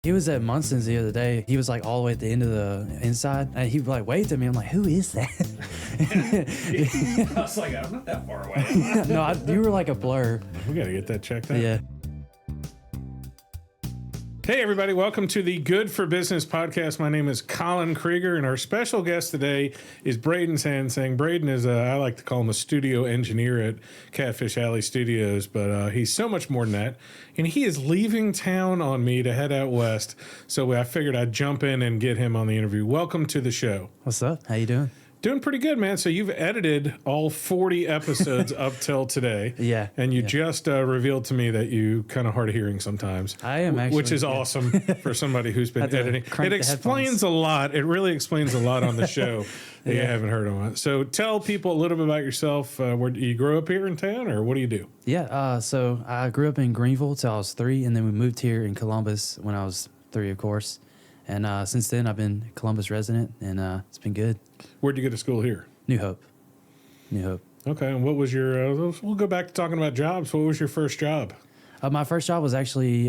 He was at Munson's the other day. He was like all the way at the end of the inside, and he like waved at me. I'm like, who is that? I was like, I'm not that far away. No, you were like a blur. We got to get that checked out. Yeah. Hey, everybody. Welcome to the Good for Business podcast. My name is Colin Krieger, and our special guest today is Brayden Sansing. Brayden is, I like to call him a studio engineer at Catfish Alley Studios, but he's so much more than that. And he is leaving town on me to head out west, so I figured I'd jump in and get him on the interview. Welcome to the show. What's up? How you doing? Doing pretty good, man. So you've edited all 40 episodes up till today. Yeah. And you just revealed to me that you kind of hard of hearing sometimes. I am actually. Which is awesome for somebody who's been editing. It explains headphones. a lot. It really explains a lot on the show that you haven't heard of. So tell people a little bit about yourself. Where you grew up here in town, or what do you do? Yeah. So I grew up in Greenville till I was 3, and then we moved here in Columbus when I was 3, of course. And since then, I've been a Columbus resident, and it's been good. Where'd you go to school here? New Hope. Okay. And what was your, we'll go back to talking about jobs. What was your first job? My first job was actually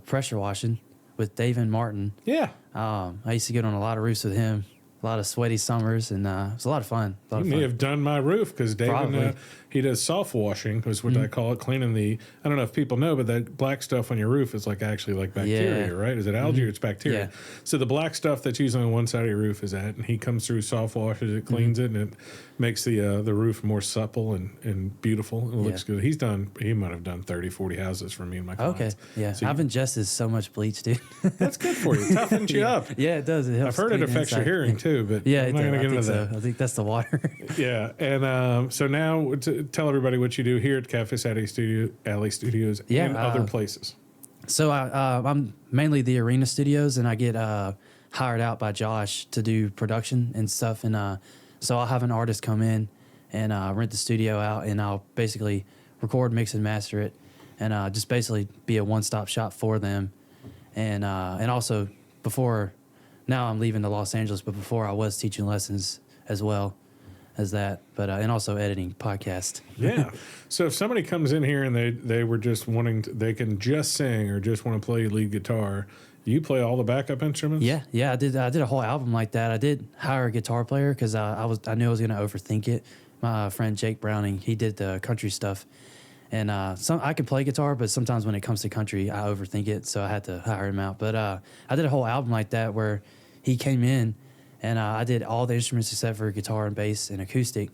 pressure washing with Dave and Martin. Yeah. I used to get on a lot of roofs with him, a lot of sweaty summers, and it was a lot of fun. You may have done my roof because David, he does soft washing, is what I call it, cleaning the, I don't know if people know, but that black stuff on your roof is like actually like bacteria, right? Is it algae or it's bacteria? Yeah. So the black stuff that's usually on one side of your roof is that, and he comes through, soft washes it, cleans it, and it makes the roof more supple and beautiful. And it looks good. He might have done 30, 40 houses for me and my clients. Okay, yeah. So I've ingested so much bleach, dude. That's good for you. Toughens you up. Yeah, it does. It helps. I've heard it affects your hearing too, but yeah, I'm not going to get into that. I think that's the water. Yeah, and so now tell everybody what you do here at Catfish Alley Studios and other places. So I'm mainly the arena studios, and I get hired out by Josh to do production and stuff. And so I'll have an artist come in and rent the studio out, and I'll basically record, mix, and master it, and just basically be a one-stop shop for them. And also now I'm leaving to Los Angeles, but before I was teaching lessons as well as that, but and also editing podcast. Yeah. So if somebody comes in here and they were just they can just sing or just want to play lead guitar, you play all the backup instruments? Yeah. I did a whole album like that. I did hire a guitar player because I knew I was going to overthink it. My friend Jake Browning, he did the country stuff, and I can play guitar, but sometimes when it comes to country, I overthink it, so I had to hire him out. But I did a whole album like that where he came in. And I did all the instruments except for guitar and bass and acoustic,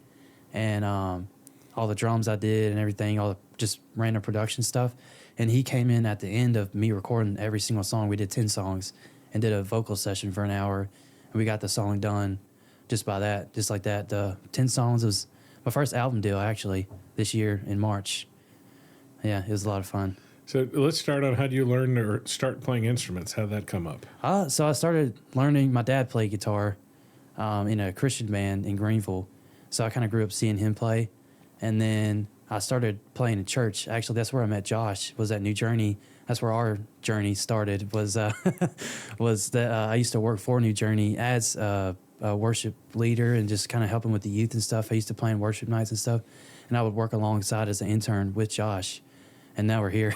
and all the drums I did and everything, all the just random production stuff. And he came in at the end of me recording every single song. We did 10 songs and did a vocal session for an hour, and we got the song done just like that. The 10 songs was my first album deal, actually, this year in March. Yeah, it was a lot of fun. So let's start on how do you learn or start playing instruments? How did that come up? So I started learning. My dad played guitar in a Christian band in Greenville. So I kind of grew up seeing him play. And then I started playing in church. Actually, that's where I met Josh, was at New Journey. That's where our journey started, was that I used to work for New Journey as a worship leader and just kind of helping with the youth and stuff. I used to play in worship nights and stuff. And I would work alongside as an intern with Josh. And now we're here.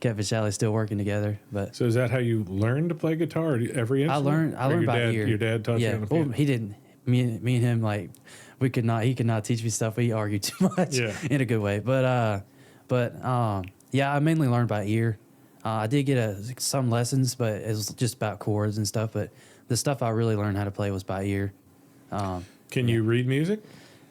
Catfish Alley, still working together. But so is that how you learned to play guitar? Every instrument? I learned by ear. Your dad taught you on the piano? Well, he didn't. Me and him, like, he could not teach me stuff. We argued too much in a good way. But I mainly learned by ear. I did get some lessons, but it was just about chords and stuff. But the stuff I really learned how to play was by ear. Can you read music?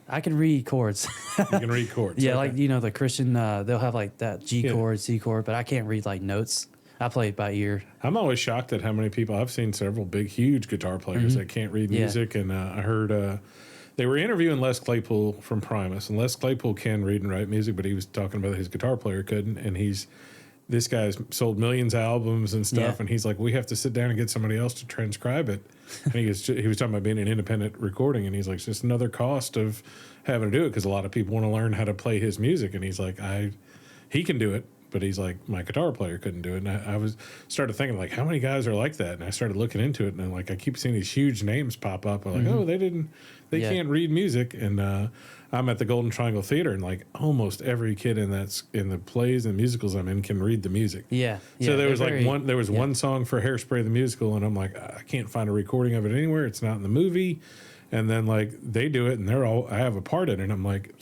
I can read chords. You can read chords. Yeah, okay. like, the Christian, they'll have like that G chord, C chord, but I can't read like notes. I play it by ear. I'm always shocked at how many people, I've seen several big, huge guitar players that can't read music. And I heard they were interviewing Les Claypool from Primus, and Les Claypool can read and write music, but he was talking about his guitar player couldn't. And this guy's sold millions of albums and stuff, and he's like, we have to sit down and get somebody else to transcribe it. And he was talking about being an independent recording, and he's like, it's just another cost of having to do it because a lot of people want to learn how to play his music. And he's like, he can do it, but he's like, my guitar player couldn't do it. And I was started thinking like, how many guys are like that? And I started looking into it, and like I keep seeing these huge names pop up. I'm like, oh, they can't read music. And I'm at the Golden Triangle Theater, and like almost every kid in the plays and musicals I'm in can read the music. Yeah. So there was one song for Hairspray the musical, and I'm like, I can't find a recording of it anywhere. It's not in the movie. And then like they do it, and I have a part in it. And I'm like,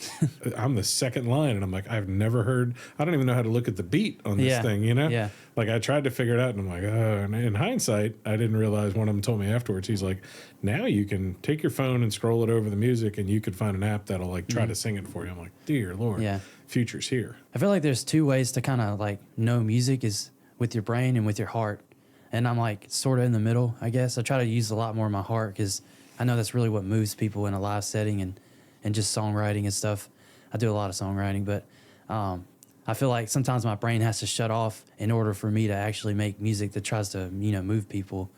I'm the second line, and I'm like, I've never heard. I don't even know how to look at the beat on this thing, you know? Yeah. Like I tried to figure it out, and I'm like, oh. And in hindsight, I didn't realize. One of them told me afterwards. He's like, now you can take your phone and scroll it over the music, and you could find an app that'll like try to sing it for you. I'm like, dear Lord, future's here. I feel like there's two ways to kind of like know music is with your brain and with your heart, and I'm like sort of in the middle, I guess. I try to use a lot more of my heart because I know that's really what moves people in a live setting and just songwriting and stuff. I do a lot of songwriting, but I feel like sometimes my brain has to shut off in order for me to actually make music that tries to, move people.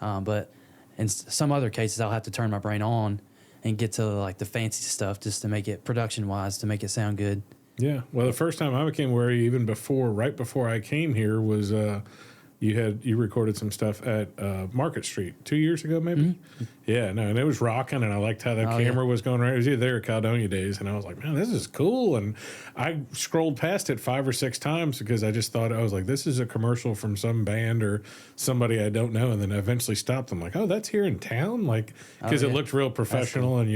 But in some other cases, I'll have to turn my brain on and get to like the fancy stuff just to make it production-wise, to make it sound good. Yeah. Well, the first time I became wary, even right before I came here, was you recorded some stuff at Market Street 2 years ago, maybe. Mm-hmm. Yeah, no, and it was rocking, and I liked how the camera was going right. It was either there or Caledonia days, and I was like, man, this is cool. And I scrolled past it 5 or 6 times because I just thought, I was like, this is a commercial from some band or somebody I don't know. And then I eventually stopped. I'm like, oh, that's here in town, like because it looked real professional, and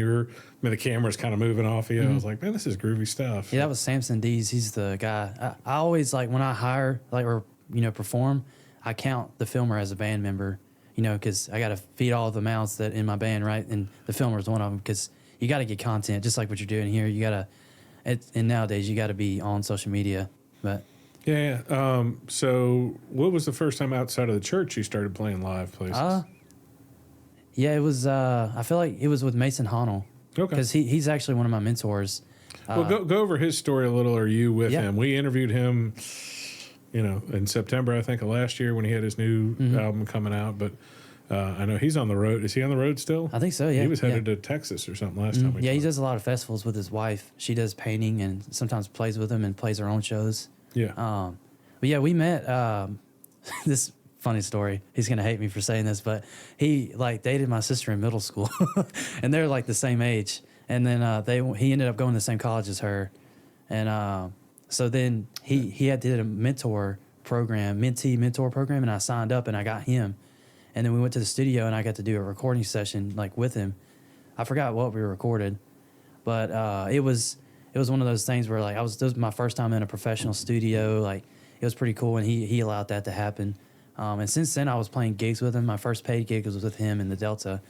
the camera's kind of moving off of you. I was like, man, this is groovy stuff. Yeah, that was Samson Dees. He's the guy. I always like when I hire or perform. I count the filmer as a band member, because I got to feed all the mouths that in my band, right? And the filmer is one of them because you got to get content, just like what you're doing here. You got to, and nowadays you got to be on social media. But yeah. So, what was the first time outside of the church you started playing live places? Yeah, it was. I feel like it was with Mason Honnell. Okay. Because he's actually one of my mentors. Well, go over his story a little. Or you with him? We interviewed him. In September, I think, of last year when he had his new album coming out. But I know he's on the road. Is he on the road still? I think so, yeah. He was headed to Texas or something last time. Yeah, he does a lot of festivals with his wife. She does painting and sometimes plays with him and plays her own shows. Yeah. But yeah, we met, this funny story. He's going to hate me for saying this, but he dated my sister in middle school. And they're like the same age. And then he ended up going to the same college as her. And so then he did a mentee mentor program, and I signed up and I got him. And then we went to the studio and I got to do a recording session with him. I forgot what we recorded, but it was one of those things where this was my first time in a professional studio. It was pretty cool, and he allowed that to happen. And since then I was playing gigs with him. My first paid gig was with him in the Delta.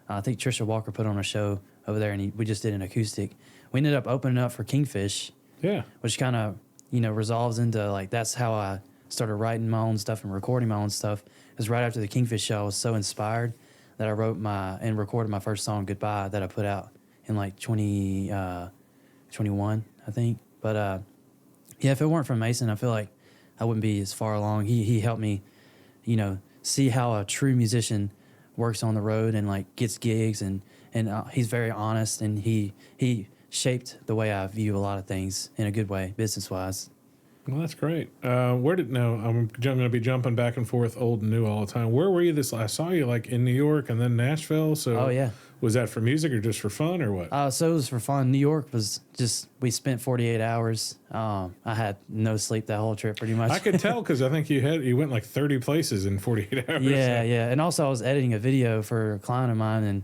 I think Trisha Walker put on a show over there, and we just did an acoustic. We ended up opening up for Kingfish. Yeah, which kind of resolves into that's how I started writing my own stuff and recording my own stuff. Because right after the Kingfish show, I was so inspired that I wrote and recorded my first song, "Goodbye," that I put out in 2021, I think. But if it weren't for Mason, I feel like I wouldn't be as far along. He helped me, see how a true musician works on the road and gets gigs, and he's very honest, and he shaped the way I view a lot of things in a good way, business-wise. Well, that's great. I'm going to be jumping back and forth old and new all the time. Where were you I saw you in New York and then Nashville. So oh, yeah. Was that for music or just for fun or what? So it was for fun. New York was we spent 48 hours. I had no sleep that whole trip pretty much. I could tell because I think you went 30 places in 48 hours. Yeah. And also I was editing a video for a client of mine, and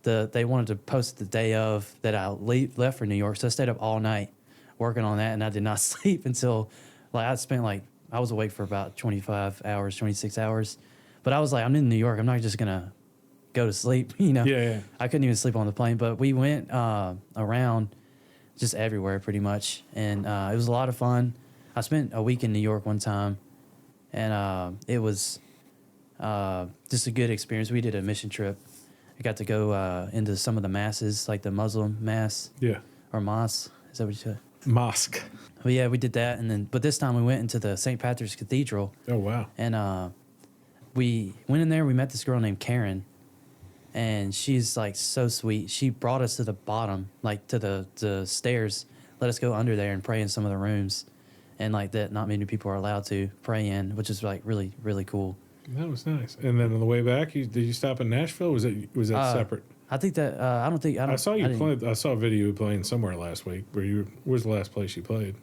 they wanted to post the day of that I left for New York, so I stayed up all night working on that, and I did not sleep until I spent I was awake for about 25 hours, 26 hours, but I was I'm in New York, I'm not just gonna go to sleep, Yeah. I couldn't even sleep on the plane, but we went around just everywhere pretty much, and it was a lot of fun. I spent a week in New York one time, and it was just a good experience. We did a mission trip. I got to go into some of the masses, like the Muslim mass. Yeah. Or mosque. Is that what you said? Mosque. Well, yeah, we did that. But this time we went into the St. Patrick's Cathedral. Oh, wow. And we went in there. We met this girl named Karen. And she's so sweet. She brought us to the bottom, to the stairs, let us go under there and pray in some of the rooms. and like that not many people are allowed to pray in, which is like really, really cool. That was nice. And then on the way back, did you stop in Nashville? Was that separate? I think that I saw you play. I saw a video of you playing somewhere last week. Where's the last place you played?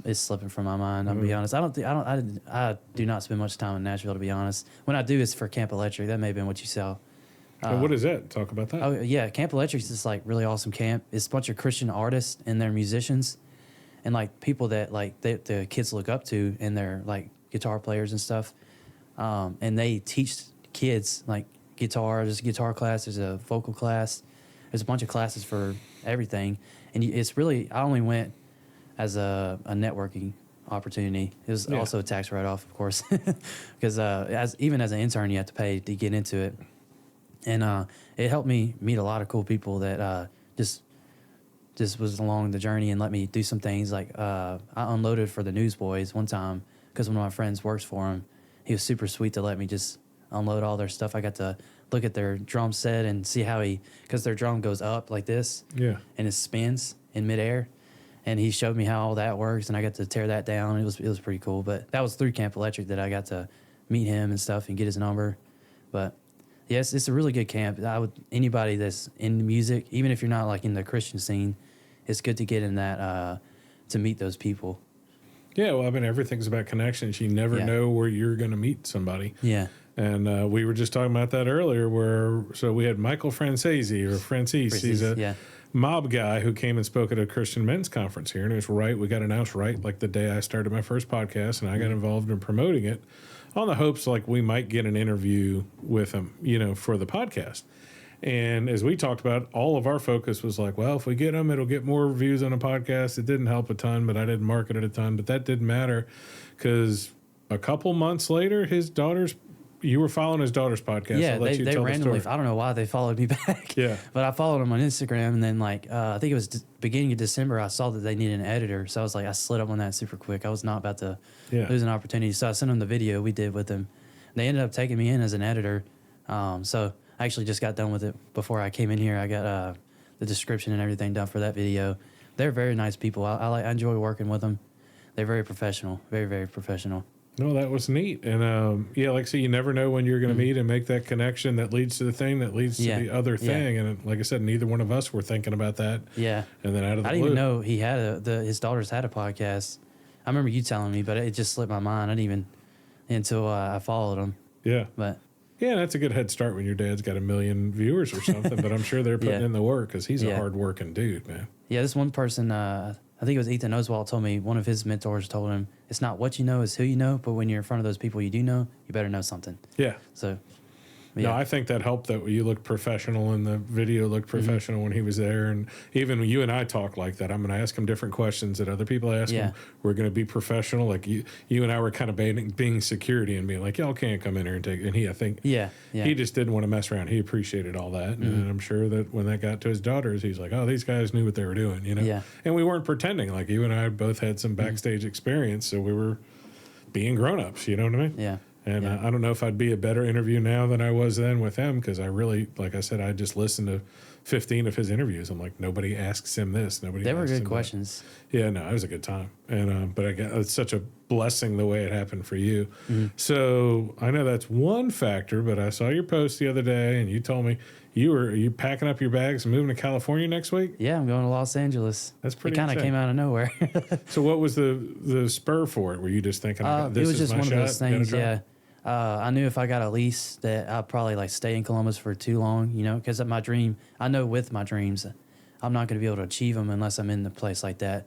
It's slipping from my mind. I'll be honest. I do not spend much time in Nashville, to be honest. When I do, it's for Camp Electric. That may have been what you saw. And what is that? Talk about that. Oh yeah, Camp Electric is this like really awesome camp. It's a bunch of Christian artists and their musicians, and like people that like the kids look up to, and they're like guitar players and stuff. And they teach kids like guitar. There's a guitar class. There's a vocal class. There's a bunch of classes for everything. And it's really, I only went as a networking opportunity. It was also a tax write-off, of course, because even as an intern, you have to pay to get into it. And it helped me meet a lot of cool people that just was along the journey and let me do some things. Like I unloaded for the Newsboys one time because one of my friends works for him. He was super sweet to let me just unload all their stuff. I got to look at their drum set and see how because their drum goes up like this. Yeah. And it spins in midair. And he showed me how all that works, and I got to tear that down. It was pretty cool. But that was through Camp Electric that I got to meet him and stuff and get his number. But yes, it's a really good camp. Anybody that's in music, even if you're not like in the Christian scene, it's good to get in that to meet those people. Yeah, well, I mean, everything's about connections. You never know where you're going to meet somebody. Yeah. And we were just talking about that earlier, so we had Michael Francis. He's a mob guy who came and spoke at a Christian men's conference here. And it was we got announced like the day I started my first podcast, and I got involved in promoting it on the hopes like we might get an interview with him, for the podcast. And as we talked about, all of our focus was like, well, if we get him, it'll get more views on a podcast. It didn't help a ton, but I didn't market it a ton. But that didn't matter because a couple months later, you were following his daughter's podcast. Yeah, they randomly, I don't know why they followed me back. Yeah. But I followed them on Instagram, and then I think it was beginning of December, I saw that they needed an editor. So I was like, I slid up on that super quick. I was not about to lose an opportunity. So I sent them the video we did with them. They ended up taking me in as an editor. So I actually just got done with it before I came in here. I got the description and everything done for that video. They're very nice people. I enjoy working with them. They're very professional, very, very professional. No, that was neat. And like I say, you never know when you're going to meet and make that connection that leads to the thing that leads to the other thing. Yeah. And like I said, neither one of us were thinking about that. Yeah. And then out of the I didn't even know he had his daughters had a podcast. I remember you telling me, but it just slipped my mind. I didn't even until I followed him. Yeah. But yeah, that's a good head start when your dad's got 1 million viewers or something. But I'm sure they're putting in the work because he's a hard-working dude, man. Yeah, this one person, I think it was Ethan Oswald, told me one of his mentors told him, it's not what you know, it's who you know. But when you're in front of those people you do know, you better know something. Yeah. So, no, I think that helped that you looked professional and the video looked professional when he was there. And even when you and I talk like that, I'm going to ask him different questions that other people ask him. We're going to be professional. Like you and I were kind of being security and being like, y'all can't come in here and take. And I think he just didn't want to mess around. He appreciated all that. And I'm sure that when that got to his daughters, he's like, oh, these guys knew what they were doing, Yeah. And we weren't pretending. Like you and I both had some backstage experience. So we were being grown-ups, you know what I mean? Yeah. And I don't know if I'd be a better interview now than I was then with him because I really, like I said, I just listened to 15 of his interviews. I'm like, nobody asks him this. They were good questions. That. Yeah, no, it was a good time. And but it's such a blessing the way it happened for you. So I know that's one factor, but I saw your post the other day and you told me are you packing up your bags and moving to California next week? Yeah, I'm going to Los Angeles. That's pretty. It kind of came out of nowhere. So what was the spur for it? Were you just thinking, this it was is just my one shot, of those things, yeah. I knew if I got a lease that I'd probably stay in Columbus for too long, because my dream, I know with my dreams, I'm not going to be able to achieve them unless I'm in a place like that.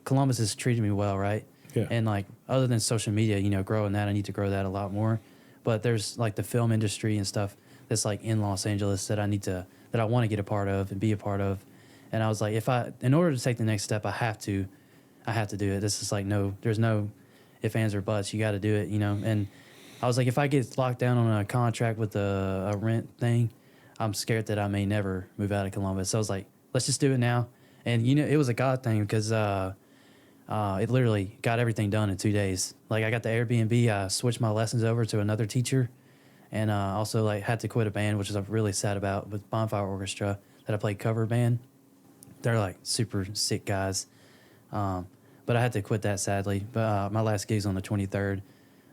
Columbus has treated me well, right? Yeah. And other than social media, growing that, I need to grow that a lot more. But there's the film industry and stuff that's in Los Angeles that I want to get a part of and be a part of. And I was like, in order to take the next step, I have to do it. This is there's no ifs, ands, or buts. You got to do it, And I was like, if I get locked down on a contract with a rent thing, I'm scared that I may never move out of Columbus. So I was like, let's just do it now. And, it was a God thing because it literally got everything done in 2 days. I got the Airbnb, I switched my lessons over to another teacher, and also had to quit a band, which is really sad about, with Bonfire Orchestra that I played cover band. They're super sick guys. but I had to quit that sadly. But my last gig's on the 23rd.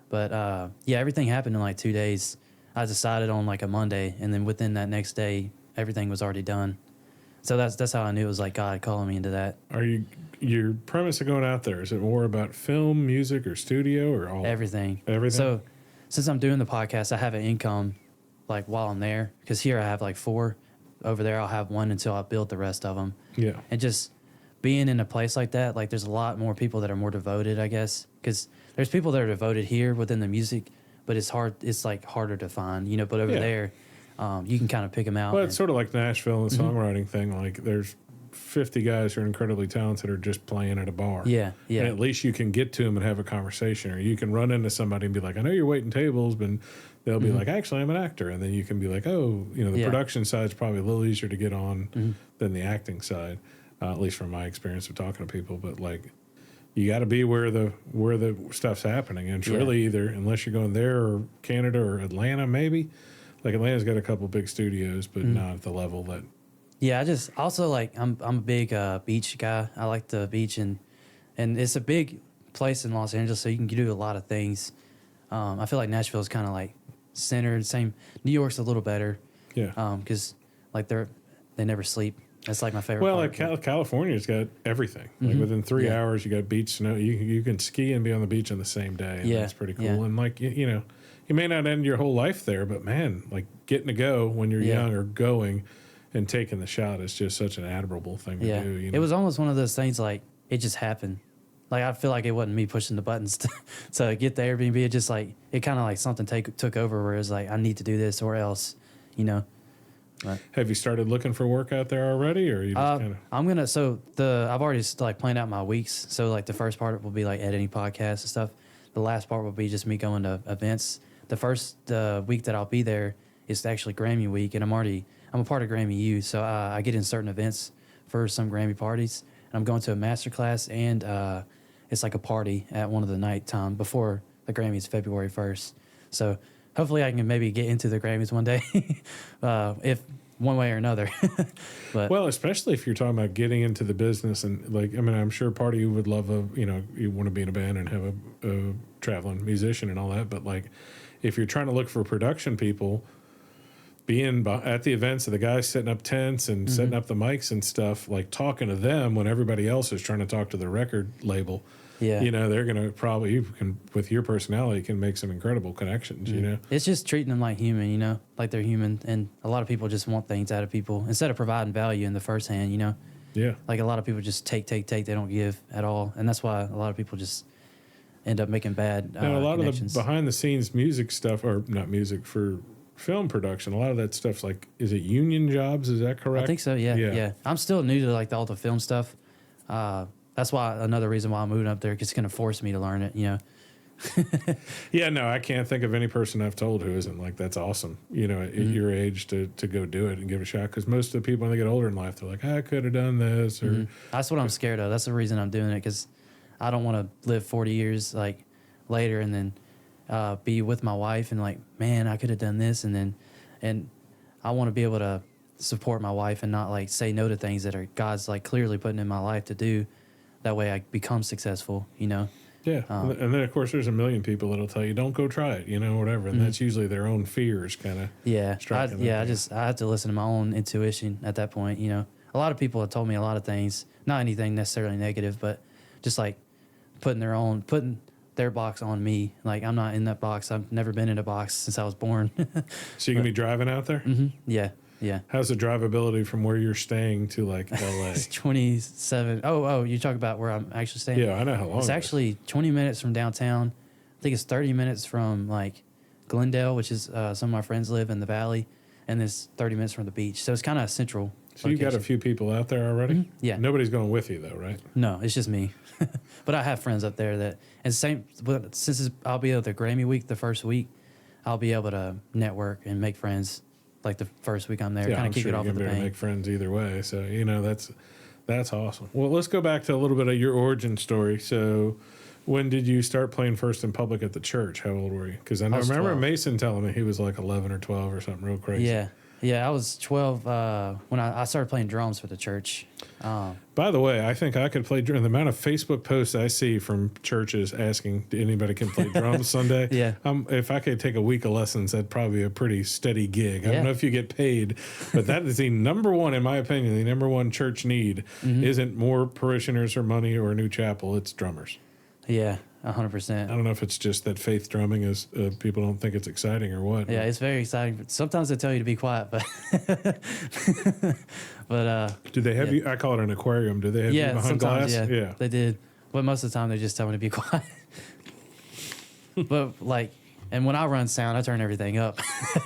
But yeah, everything happened in like 2 days. I decided on like a Monday, and then within that next day, everything was already done. So that's how I knew it was like God calling me into that. Are your premise of going out there? Is it more about film, music, or studio, or all? Everything. Everything. So since I'm doing the podcast, I have an income like while I'm there, because here I have like 4. Over there, I'll have 1 until I build the rest of them. Yeah. And just being in a place like that, like there's a lot more people that are more devoted, I guess, because there's people that are devoted here within the music, but it's hard. It's like harder to find, you know. But over there, you can kind of pick them out. Well, it's sort of like Nashville and the songwriting thing. Like there's 50 guys who are incredibly talented are just playing at a bar. Yeah, yeah. And at least you can get to them and have a conversation, or you can run into somebody and be like, I know you're waiting tables, but they'll be like, actually, I'm an actor. And then you can be like, oh, you know, the production side's probably a little easier to get on than the acting side, at least from my experience of talking to people. But like, you got to be where the stuff's happening. And it's really either, unless you're going there or Canada or Atlanta, maybe. Like Atlanta's got a couple big studios, but not at the level that. Yeah, I just also like I'm a big beach guy. I like the beach, and it's a big place in Los Angeles, so you can do a lot of things. I feel like Nashville's kind of like centered. Same, New York's a little better. Yeah. Because like they never sleep. That's like my favorite. Well, part. like California's got everything. Like within 3 hours, you got beach, snow. You can ski and be on the beach on the same day. And that's pretty cool. And like you know, you may not end your whole life there, but man, like getting to go when you're young or going and taking the shot is just such an admirable thing to do. You know? It was almost one of those things like it just happened. Like I feel like it wasn't me pushing the buttons to get the Airbnb. It just like it kind of like something took over where it's like I need to do this or else, you know. Right. Have you started looking for work out there already, or are you just kind of? I've already like planned out my weeks. So like the first part will be like editing podcasts and stuff. The last part will be just me going to events. The first week that I'll be there is actually Grammy week, and I'm a part of Grammy U, so I get in certain events for some Grammy parties. And I'm going to a master class, and it's like a party at one of the nighttime before the Grammys, February 1st. So hopefully I can maybe get into the Grammys one day, if one way or another. But well, especially if you're talking about getting into the business, and like, I mean, I'm sure part of you would love you want to be in a band and have a traveling musician and all that. But like, if you're trying to look for production people, being at the events of the guys setting up tents and setting up the mics and stuff, like talking to them when everybody else is trying to talk to the record label. Yeah, you know, they're gonna probably with your personality can make some incredible connections. You know, it's just treating them like human. You know, like they're human, and a lot of people just want things out of people instead of providing value in the first hand. You know, like a lot of people just take. They don't give at all, and that's why a lot of people just end up making bad. Now, a lot of the behind the scenes music stuff, or not music for film production, a lot of that stuff's like, is it union jobs? Is that correct? I think so. Yeah. I'm still new to like all the film stuff. That's why another reason why I'm moving up there, because it's going to force me to learn it. You know. Yeah, no, I can't think of any person I've told who isn't like, that's awesome. You know, at your age to go do it and give it a shot. Because most of the people when they get older in life, they're like, I could have done this. Or that's what I'm scared of. That's the reason I'm doing it, because I don't want to live 40 years like later and then be with my wife and like, man, I could have done this, and I want to be able to support my wife and not like say no to things that are God's like clearly putting in my life to do. That way I become successful, you know. Yeah, and then of course there's a million people that'll tell you don't go try it, you know, whatever, and that's usually their own fears kind of. I have to listen to my own intuition at that point, you know. A lot of people have told me a lot of things, not anything necessarily negative, but just like putting their box on me. Like, I'm not in that box. I've never been in a box since I was born. So you can be driving out there? Yeah. How's the drivability from where you're staying to like LA? It's 27. Oh, you talk about where I'm actually staying? Yeah, I know how long. It's actually 20 minutes from downtown. I think it's 30 minutes from like Glendale, which is some of my friends live in the valley, and it's 30 minutes from the beach. So it's kind of central. So you've got a few people out there already? Yeah. Nobody's going with you though, right? No, it's just me. But I have friends up there that, and since I'll be at the Grammy week, the first week, I'll be able to network and make friends. Like the first week I'm there, kind of keep it off with the pain. Make friends either way, so you know that's awesome. Well, let's go back to a little bit of your origin story. So, when did you start playing first in public at the church? How old were you? Because I remember 12. Mason telling me he was like 11 or 12 or something real crazy. Yeah, Yeah, I was 12 when I started playing drums for the church. By the way, I think I could play drums. The amount of Facebook posts I see from churches asking anybody can play drums Sunday. Yeah. If I could take a week of lessons, that'd probably be a pretty steady gig. I don't know if you get paid, but that is the number one, in my opinion, the number one church need isn't more parishioners or money or a new chapel. It's drummers. Yeah, 100%. I don't know if it's just that faith drumming is people don't think it's exciting or what. Yeah, it's very exciting. Sometimes they tell you to be quiet, but do they have you? I call it an aquarium. Do they have you behind glass? Yeah, they did. But most of the time they just tell me to be quiet. But and when I run sound, I turn everything up,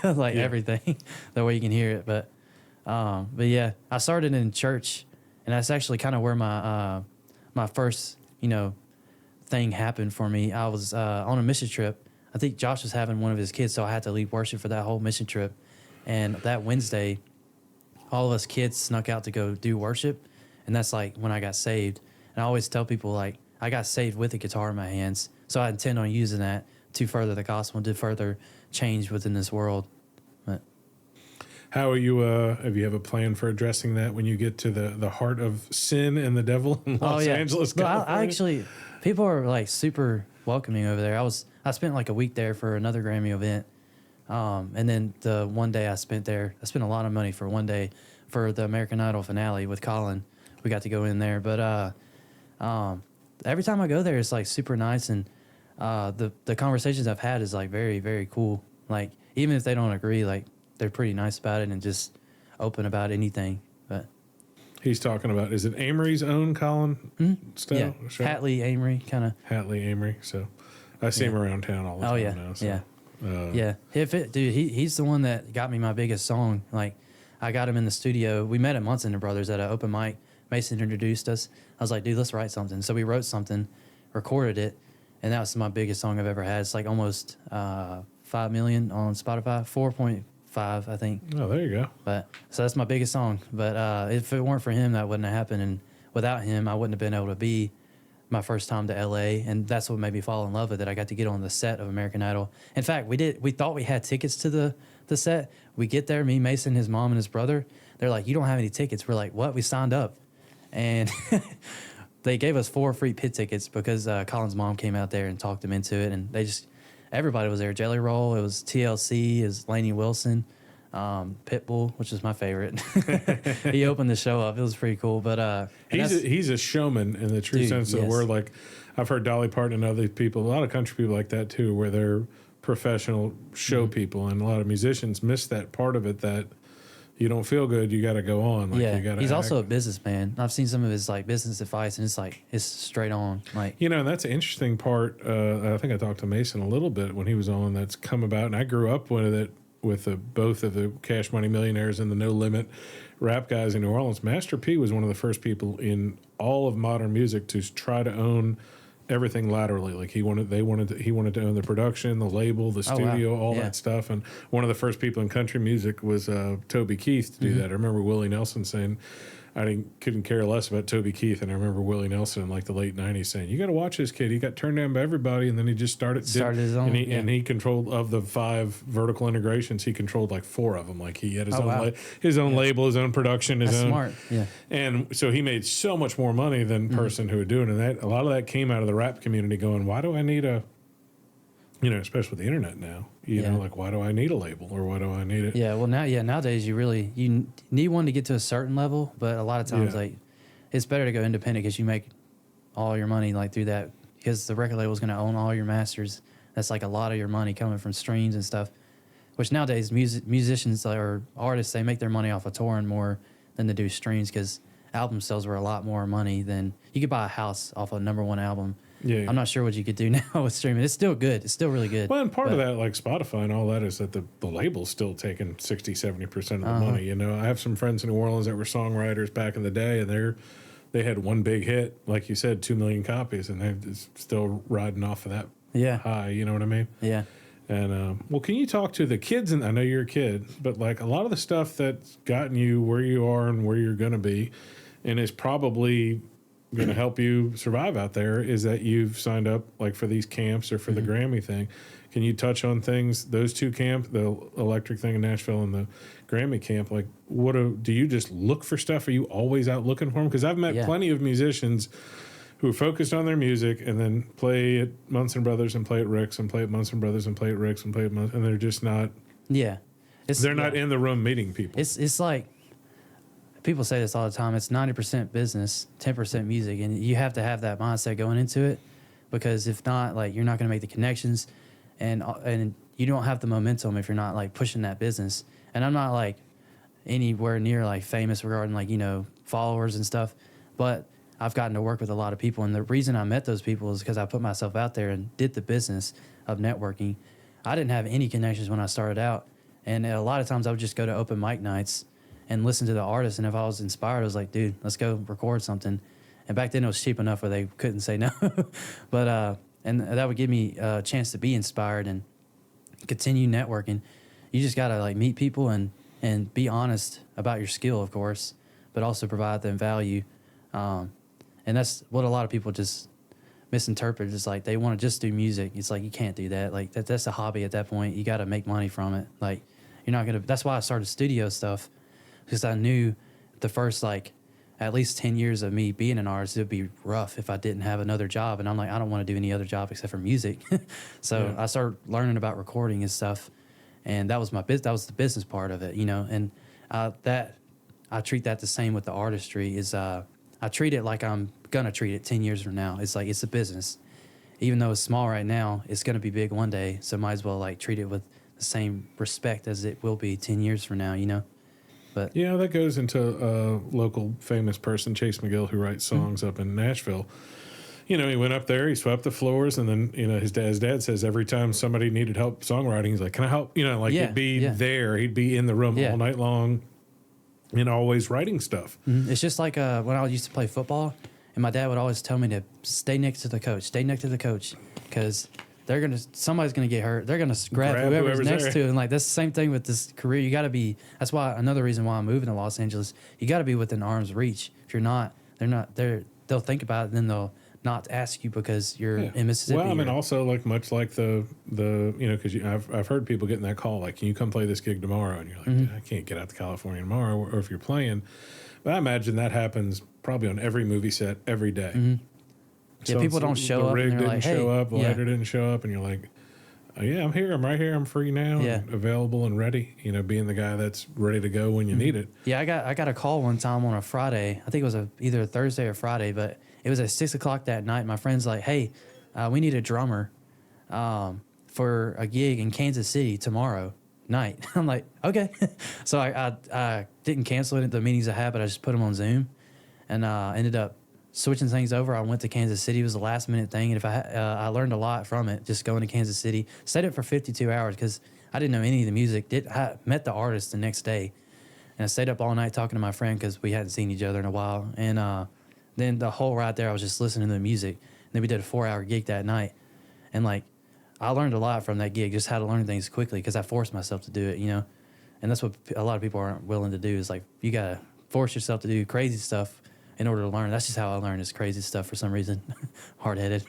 everything, that way you can hear it. But yeah, I started in church, and that's actually kind of where my my first thing happened for me. I was on a mission trip. I think Josh was having one of his kids, so I had to lead worship for that whole mission trip. And that Wednesday, all of us kids snuck out to go do worship, and that's when I got saved. And I always tell people I got saved with a guitar in my hands, so I intend on using that to further the gospel and to further change within this world. But how are you? Have you have a plan for addressing that when you get to the heart of sin and the devil in Los Angeles? I actually. People are super welcoming over there. I spent a week there for another Grammy event, and then the one day I spent there, I spent a lot of money for one day for the American Idol finale with Colin. We got to go in there, but every time I go there, it's super nice, and the conversations I've had is very, very cool. Even if they don't agree, they're pretty nice about it and just open about anything. But he's talking about, is it Amory's own Colin style? Yeah, sure. Hatley, Amory, kind of. Hatley, Amory. So I see him around town all the time now. So. Yeah. He's the one that got me my biggest song. I got him in the studio. We met at Munson and Brothers at an open mic. Mason introduced us. I was like, dude, let's write something. So we wrote something, recorded it, and that was my biggest song I've ever had. It's almost 5 million on Spotify, 4.5, I think. Oh, there you go. So that's my biggest song. But if it weren't for him, that wouldn't have happened. And without him, I wouldn't have been able to be my first time to LA. And that's what made me fall in love with it. I got to get on the set of American Idol. In fact, we thought we had tickets to the set. We get there, me, Mason, his mom, and his brother. They're like, you don't have any tickets. We're like, what? We signed up. And they gave us 4 free pit tickets because Colin's mom came out there and talked him into it. And everybody was there. Jelly Roll, it was TLC, it was Lainey Wilson, Pitbull, which is my favorite. He opened the show up. It was pretty cool. But he's a showman in the true sense of the word. I've heard Dolly Parton and other people, a lot of country people like that too, where they're professional show people, and a lot of musicians miss that part of it, that you don't feel good, you got to go on. You gotta he's act. also a businessman. I've seen some of his business advice, and it's straight on. And that's an interesting part. I think I talked to Mason a little bit when he was on. That's come about, and I grew up with it with both of the Cash Money Millionaires and the No Limit rap guys in New Orleans. Master P was one of the first people in all of modern music to try to own everything laterally. He wanted to own the production, the label, the studio, all that stuff. And one of the first people in country music was Toby Keith to do that. I remember Willie Nelson saying, couldn't care less about Toby Keith, and I remember Willie Nelson in the late '90s saying, "You got to watch this kid. He got turned down by everybody, and then he just started his own." And he controlled, of the 5 vertical integrations, he controlled 4 of them. He had his own label, his own production, his own. Smart. Yeah. And so he made so much more money than the person who would do it, and a lot of that came out of the rap community going, "Why do I need a?" Especially with the internet now, why do I need a label, or why do I need it? Yeah, well, nowadays you need one to get to a certain level, but a lot of times it's better to go independent because you make all your money through that, because the record label is going to own all your masters. That's a lot of your money coming from streams and stuff, which nowadays musicians or artists, they make their money off of touring more than they do streams, because album sales were a lot more money than you could buy a house off a #1 album. Yeah. I'm not sure what you could do now with streaming. It's still good. It's still really good. Well, and part of that, Spotify and all that, is that the label's still taking 60-70% of the money. I have some friends in New Orleans that were songwriters back in the day, and they had one big hit, like you said, 2 million copies, and they're still riding off of that high. You know what I mean? Yeah. And, can you talk to the kids? And I know you're a kid, but a lot of the stuff that's gotten you where you are and where you're going to be, and is probably going to help you survive out there, is that you've signed up for these camps or for the Grammy thing. can you touch on things, those two camp, the electric thing in Nashville and the Grammy camp? Like, do you just look for stuff? Are you always out looking for them? Because I've met plenty of musicians who are focused on their music and then play at Munson Brothers and play at Rick's and play at Munson Brothers and play at Rick's and play at Munson, and they're just not. Yeah. They're not in the room meeting people. It's like, people say this all the time, it's 90% business, 10% music, and you have to have that mindset going into it, because if not, like, you're not going to make the connections, and you don't have the momentum if you're not, like, pushing that business. And I'm not, like, anywhere near, like, famous regarding, like, you know, followers and stuff, but I've gotten to work with a lot of people, and the reason I met those people is because I put myself out there and did the business of networking. I didn't have any connections when I started out, and a lot of times I would just go to open mic nights and listen to the artists, and if I was inspired, I was like, dude, let's go record something. And back then it was cheap enough where they couldn't say no. But and that would give me a chance to be inspired and continue networking. You just got to, like, meet people and be honest about your skill, of course, but also provide them value. And that's what a lot of people just misinterpret. It's like they want to just do music. It's like, you can't do that. Like, that's a hobby at that point. You got to make money from it. Like, you're not going to. That's why I started studio stuff, because I knew the first, like, at least 10 years of me being an artist, it would be rough if I didn't have another job. And I'm like, I don't want to do any other job except for music. So I started learning about recording and stuff. And that was that was the business part of it, you know. And that I treat that the same with the artistry. Is I treat it like I'm going to treat it 10 years from now. It's like, it's a business. Even though it's small right now, it's going to be big one day. So might as well, like, treat it with the same respect as it will be 10 years from now, you know? But yeah, that goes into a local famous person, Chase McGill, who writes songs up in Nashville. You know, he went up there, he swept the floors, and then, you know, his dad says every time somebody needed help songwriting, he's like, can I help? You know, like, he'd be there. He'd be in the room all night long and always writing stuff. Mm-hmm. It's just like when I used to play football, and my dad would always tell me to stay next to the coach, because somebody's gonna get hurt. They're gonna grab whoever's next there. to, and like, that's the same thing with this career. You got to be. That's why another reason why I'm moving to Los Angeles. You got to be within arm's reach. If you're not, they'll think about it, and then they'll not ask you because you're in Mississippi. Well, I mean, also, like, much like the you know, because I've heard people getting that call, like, can you come play this gig tomorrow? And you're like, I can't get out to California tomorrow. Or if you're playing, but I imagine that happens probably on every movie set every day. Mm-hmm. Yeah, people don't show up. The rig and didn't like, show hey, up. The lighter didn't show up, and you're like, oh, yeah, I'm here. I'm right here. I'm free now. Yeah. And available and ready. You know, being the guy that's ready to go when you need it. Yeah, I got a call one time on a Friday. I think it was either a Thursday or Friday, but it was at 6 o'clock that night. My friend's like, hey, we need a drummer for a gig in Kansas City tomorrow night. I'm like, okay. So I didn't cancel it, the meetings I had, but I just put them on Zoom, and ended up switching things over. I went to Kansas City. It was a last minute thing, and if I learned a lot from it, just going to Kansas City. Stayed up for 52 hours because I didn't know any of the music. I met the artist the next day, and I stayed up all night talking to my friend because we hadn't seen each other in a while. And then the whole ride there, I was just listening to the music. And then we did a 4-hour gig that night, and like, I learned a lot from that gig, just how to learn things quickly, because I forced myself to do it, you know. And that's what a lot of people aren't willing to do, is like, you gotta force yourself to do crazy stuff in order to learn. That's just how I learned, is crazy stuff for some reason. Hard-headed.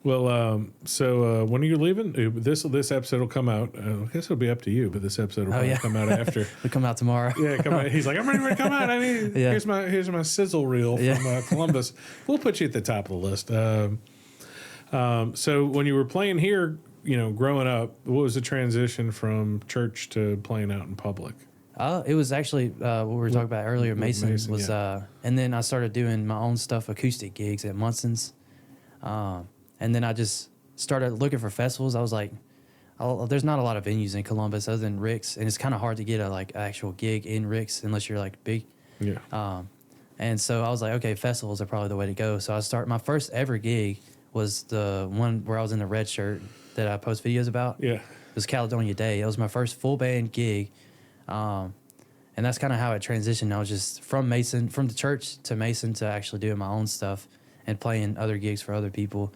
Well, so when are you leaving? This episode will come out. I guess it'll be up to you, but this episode will come out after. It'll come out tomorrow. Yeah, come out. He's like, I'm ready to come out. Here's my sizzle reel from Columbus. We'll put you at the top of the list. So when you were playing here, you know, growing up, what was the transition from church to playing out in public? It was actually what we were talking about earlier. Mason was, and then I started doing my own stuff, acoustic gigs at Munson's. And then I just started looking for festivals. I was like, there's not a lot of venues in Columbus other than Rick's, and it's kind of hard to get a like actual gig in Rick's unless you're like big. Yeah. And so I was like, okay, festivals are probably the way to go. So my first ever gig was the one where I was in the red shirt that I post videos about. Yeah. It was Caledonia Day. It was my first full band gig. And that's kind of how it transitioned. I was just from the church to Mason to actually doing my own stuff and playing other gigs for other people.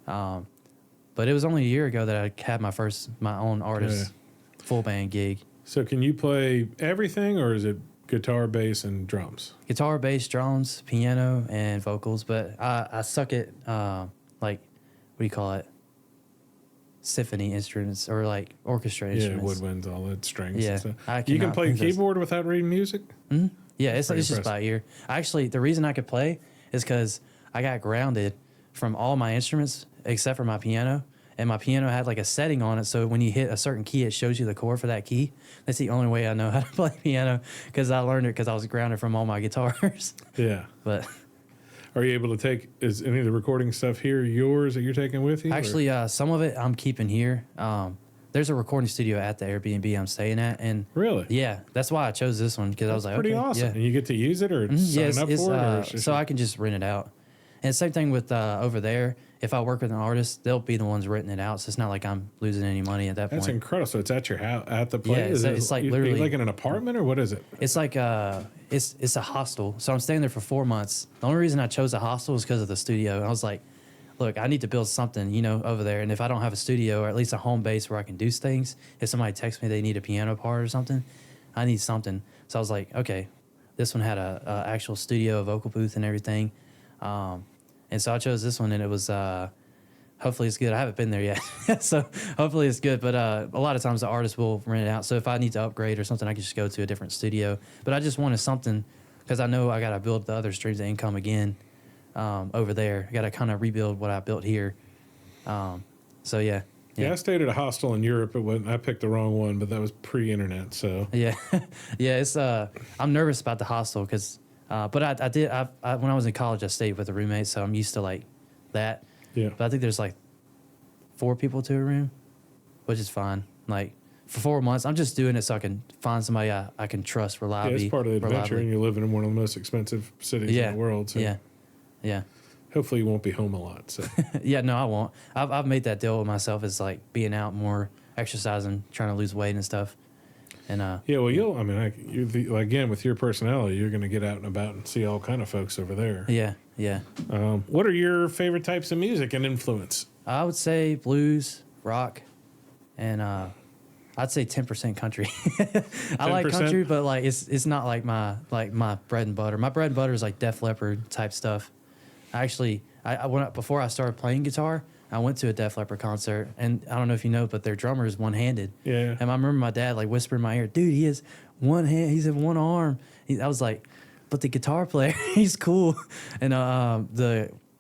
But it was only a year ago that I had my own artist full band gig. So can you play everything, or is it guitar, bass, and drums? Guitar, bass, drums, piano, and vocals. But I suck at like, what do you call it? symphony instruments or like orchestra Yeah, instruments. woodwinds, all that strings. Yeah, And stuff. I You can cannot play think of- keyboard without reading music? Yeah, it's pretty just impressive. by ear. Actually, the reason I could play is because I got grounded from all my instruments except for my piano. And my piano had like a setting on it, so when you hit a certain key, it shows you the chord for that key. That's the only way I know how to play piano because I learned it because I was grounded from all my guitars. Yeah. But Are you able to take, is any of the recording stuff here yours that you're taking with you? or- actually, some of it I'm keeping here. There's a recording studio at the Airbnb I'm staying at, and Really? yeah, that's why I chose this one because I was like, Pretty okay, awesome. yeah. And you get to use it or Yeah, sign up for it? Or it's just- so I can just rent it out. And same thing with over there. If I work with an artist, they'll be the ones renting it out. So it's not like I'm losing any money at that That's point. incredible. So it's at your house, at the place? Yeah, it's like you literally- like in an apartment or what is it? It's like it's a hostel. So I'm staying there for 4 months. The only reason I chose a hostel was because of the studio. And I was like, look, I need to build something, over there. And if I don't have a studio or at least a home base where I can do things, if somebody texts me they need a piano part or something, I need something. So I was like, okay, this one had a actual studio, a vocal booth and everything. And so I chose this one, and it was hopefully it's good. I haven't been there yet, so hopefully it's good. But a lot of times the artist will rent it out. So if I need to upgrade or something, I can just go to a different studio. But I just wanted something because I know I got to build the other streams of income again over there. I got to kind of rebuild what I built here. So yeah. Yeah, I stayed at a hostel in Europe. I picked the wrong one, but that was pre-internet. So Yeah, yeah. It's I'm nervous about the hostel because, but I did. When I was in college, I stayed with a roommate, so I'm used to like that. yeah, But I think there's like 4 people to a room, which is fine. Like for 4 months, I'm just doing it so I can find somebody I can trust yeah, reliably. it's part of the adventure, reliably. and you're living in one of the most expensive cities Yeah, in the world. So yeah. hopefully you won't be home a lot. So Yeah, no, I won't. I've made that deal with myself. It's like being out more, exercising, trying to lose weight and stuff. And yeah, well, again with your personality, you're going to get out and about and see all kind of folks over there. yeah. What are your favorite types of music and influence? I would say blues, rock, and I'd say 10% country. I like 10%? country, but like it's not like my bread and butter. My bread and butter is like Def Leppard type stuff. I went before I started playing guitar. I went to a Def Leppard concert, and I don't know if you know, but their drummer is one-handed. Yeah. And I remember my dad like whispering in my ear, "Dude, he has one hand. He's in one arm." I was like, "But the guitar player, he's cool." And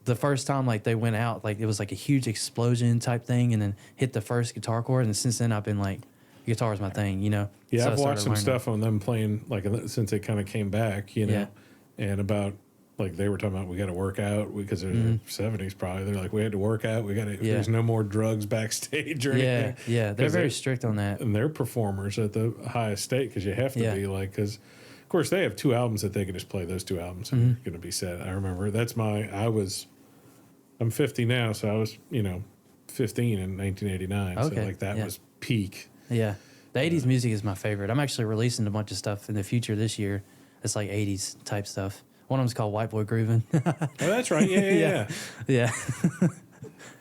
the first time like they went out, like it was like a huge explosion type thing, and then hit the first guitar chord. And since then, I've been like, guitar is my thing, Yeah, So I I've started watched some learning. stuff on them playing like since they kind of came back, Yeah. and about like they were talking about we got to work out because they're in their 70s probably. They're like we had to work out. We got to. Yeah. There's no more drugs backstage or anything. Yeah. They're 'Cause very strict on that. And they're performers at the highest state because you have to Yeah. be like because. Of course, they have 2 albums that they can just play those 2 albums and Mm-hmm. it's going to be set. I remember I'm 50 now, so I was 15 in 1989. So Okay, like that yeah. was peak. Yeah. The 80s music is my favorite. I'm actually releasing a bunch of stuff in the future this year. It's like 80s type stuff. One of them's called White Boy Groovin'. Oh, that's right. Yeah. Yeah.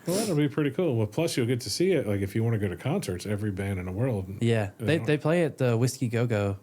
Well, that'll be pretty cool. Well, plus you'll get to see it. Like if you want to go to concerts, every band in the world. Yeah. They play at the Whiskey Go Go,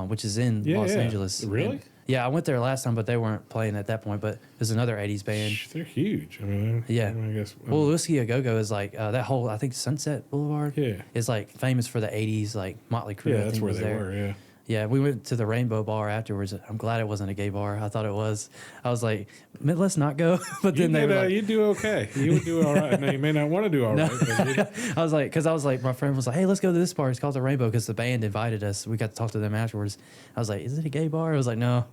which is in Los Angeles. Really? And, yeah, I went there last time, but they weren't playing at that point. But there's another 80s band. They're huge. I mean, Yeah. I guess. Well, Whiskey A Go Go is like that whole, I think Sunset Boulevard Yeah. is like famous for the 80s, like Motley Crue. I Yeah, that's think, where was they there. were. Yeah. Yeah, we went to the Rainbow Bar afterwards. I'm glad it wasn't a gay bar. I thought it was. I was like, "Man, let's not go." But then they were like, you do okay. You would do all right. Now you may not want to do all right. But I was like, my friend was like, "Hey, let's go to this bar. It's called the Rainbow," because the band invited us. We got to talk to them afterwards. I was like, "Is it a gay bar?" I was like, "No,"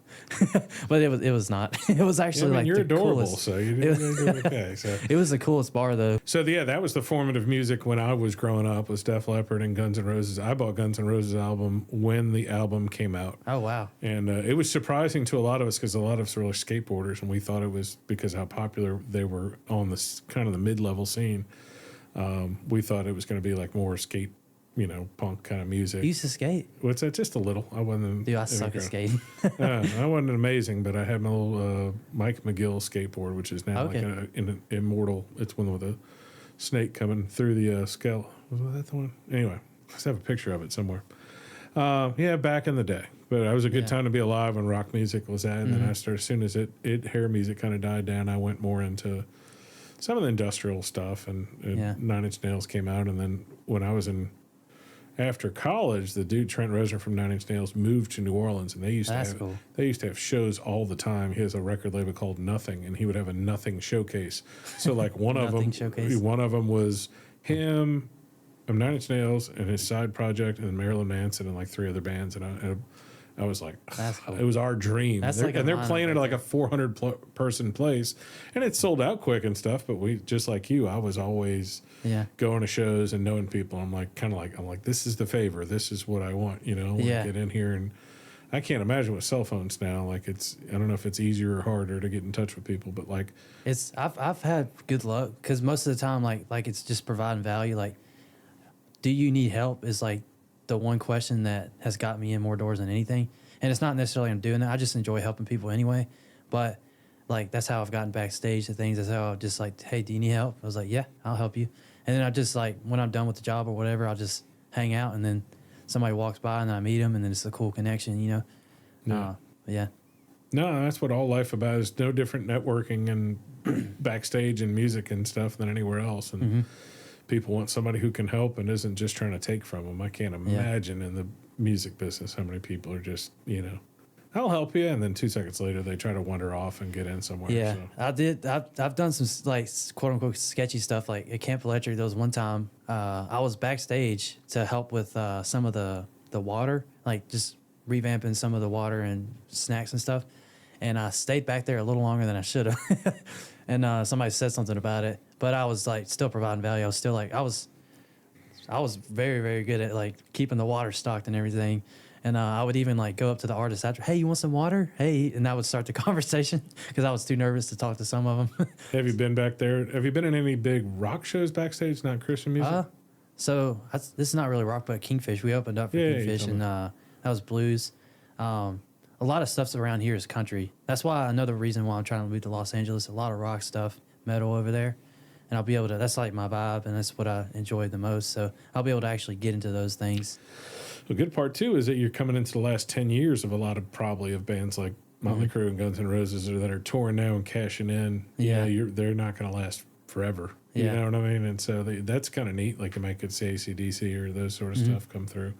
but it was not. It was actually like you're the adorable, coolest. so you do okay. So. It was the coolest bar though. So yeah, that was the formative music when I was growing up was Def Leppard and Guns N' Roses. I bought Guns N' Roses album when the album came out. Oh wow. And it was surprising to a lot of us because a lot of us were skateboarders, and we thought it was because how popular they were on this kind of the mid-level scene. We thought it was going to be like more skate, punk kind of music. You used to skate? What's that? Just a little. I wasn't. Dude, I suck at skating. I wasn't amazing, but I had my little Mike McGill skateboard, which is now Okay. like an immortal. It's one with a snake coming through the skull. Was that the one? Anyway, I just have a picture of it somewhere. Yeah, back in the day. But it was a good time to be alive when rock music was at. And then I started, as soon as hair music kind of died down, I went more into some of the industrial stuff, and Nine Inch Nails came out, and then when I was after college, the dude Trent Reznor from Nine Inch Nails moved to New Orleans, and they used to have shows all the time. He has a record label called Nothing, and he would have a Nothing showcase. So like one of them was him, Nine Inch Nails, and his side project, and Marilyn Manson, and like 3 other bands, and I was like, it was our dream. They're playing at like a 400 person place, and it sold out quick and stuff. But we, just like you, I was always going to shows and knowing people. I'm like, this is the favor. This is what I want. You know, get in here. And I can't imagine with cell phones now. Like I don't know if it's easier or harder to get in touch with people, but like I've had good luck because most of the time, like it's just providing value. Like, do you need help? Is like the one question that has got me in more doors than anything. And it's not necessarily I'm doing that. I just enjoy helping people anyway. But like that's how I've gotten backstage to things. That's how I've just like, hey, do you need help? I was like, yeah, I'll help you. And then I just like when I'm done with the job or whatever, I'll just hang out, and then somebody walks by and then I meet them, and then it's a cool connection, you know. No, that's what all life about is. No different networking and backstage and music and stuff than anywhere else. And people want somebody who can help and isn't just trying to take from them. I can't imagine in the music business how many people are just, you know, I'll help you, and then 2 seconds later they try to wander off and get in somewhere. Yeah, so. I've done some like quote unquote sketchy stuff. Like at Camp Electric, there was one time I was backstage to help with some of the water, like just revamping some of the water and snacks and stuff. And I stayed back there a little longer than I should have. And somebody said something about it, but I was like still providing value. I was still like I was very, very good at like keeping the water stocked and everything. And I would even like go up to the artist after, hey, you want some water? Hey, and I would start the conversation because I was too nervous to talk to some of them. Have you been back there? Have you been in any big rock shows backstage, not Christian music? So this is not really rock, but Kingfish. We opened up for Kingfish, and that was blues. A lot of stuff's around here is country. That's why another reason why I'm trying to move to Los Angeles. A lot of rock stuff, metal over there. And I'll be able to, that's like my vibe, and that's what I enjoy the most. So I'll be able to actually get into those things. The good part, too, is that you're coming into the last 10 years of a lot of bands like Motley Crue and Guns N' Roses that are touring now and cashing in. Yeah. They're not going to last forever. You know what I mean? And so that's kind of neat. Like you might could see AC/DC or those sort of stuff come through.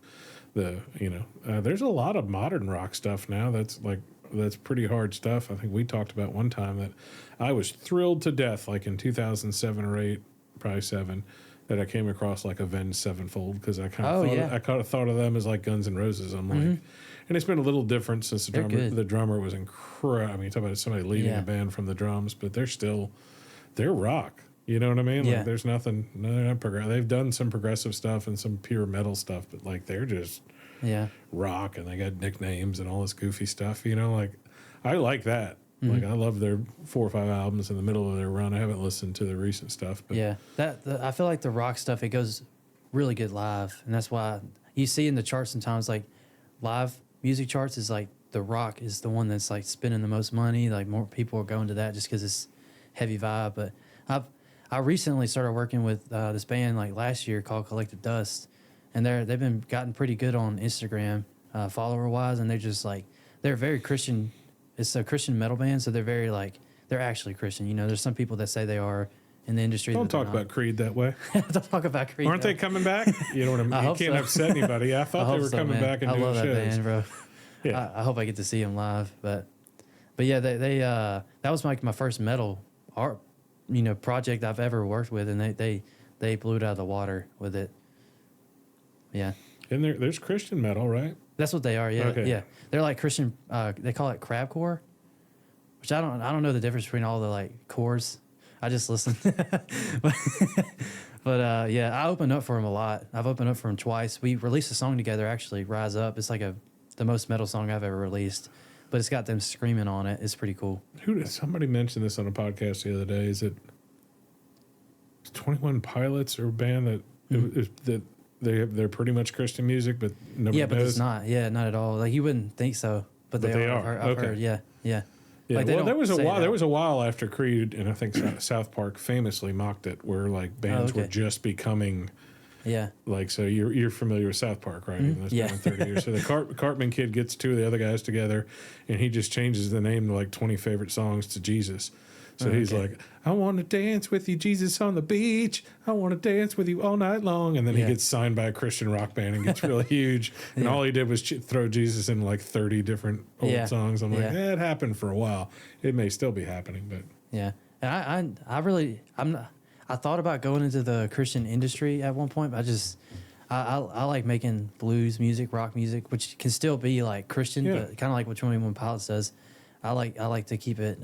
There's a lot of modern rock stuff now that's pretty hard stuff. I think we talked about one time that I was thrilled to death, like in 2007 or 8, probably 7, that I came across like Avenged Sevenfold, because I kind of thought of them as like Guns N' Roses. I'm like, and it's been a little different since the drummer was incredible. I mean, you talk about somebody leading a band from the drums, but they're rock. You know what I mean? Like there's nothing, they're not they've done some progressive stuff and some pure metal stuff, but like they're just rock, and they got nicknames and all this goofy stuff. You know, like I like that. Like I love their 4 or 5 albums in the middle of their run. I haven't listened to the recent stuff, but I feel like the rock stuff, it goes really good live, and that's why you see in the charts sometimes like live music charts is like the rock is the one that's like spending the most money. Like more people are going to that just because it's heavy vibe. But I recently started working with this band like last year called Collective Dust, and they've been gotten pretty good on Instagram follower wise, and they're just like they're very Christian. It's a Christian metal band, so they're very like they're actually Christian. You know, there's some people that say they are in the industry. Don't talk about Creed that way. Don't talk about Creed. Aren't they coming back? You know what I mean? You can't upset anybody. I thought they were coming back and doing shows. I love that band, bro. Yeah. I hope I get to see them live, but yeah, they that was like my first metal art, project I've ever worked with, and they blew it out of the water with it. Yeah. And there's Christian metal, right? That's what they are. Yeah. Okay. Yeah. They're like Christian. They call it crabcore, which I don't know the difference between all the like cores. I just listen. but yeah, I opened up for them a lot. I've opened up for them twice. We released a song together, actually, Rise Up. It's like the most metal song I've ever released, but it's got them screaming on it. It's pretty cool. Somebody mentioned this on a podcast the other day. Is it 21 Pilots or a band that they're pretty much Christian music, but nobody knows? But it's not. Yeah, not at all. Like you wouldn't think so, but they are. I've heard. Yeah. Yeah, like well, there was a while. There was a while after Creed, and I think South Park famously mocked it, where like bands were just becoming. Yeah. Like so, you're familiar with South Park, right? Mm-hmm. It's been 30 years. So the Cartman kid gets 2 of the other guys together, and he just changes the name to like 20 favorite songs to Jesus. So he's like, I want to dance with you, Jesus, on the beach. I want to dance with you all night long. And then he gets signed by a Christian rock band and gets really huge. And all he did was throw Jesus in like 30 different old songs. I'm like, it happened for a while. It may still be happening, but and I thought about going into the Christian industry at one point, but I like making blues music, rock music, which can still be like Christian, but kind of like what 21 Pilots says. I like to keep it,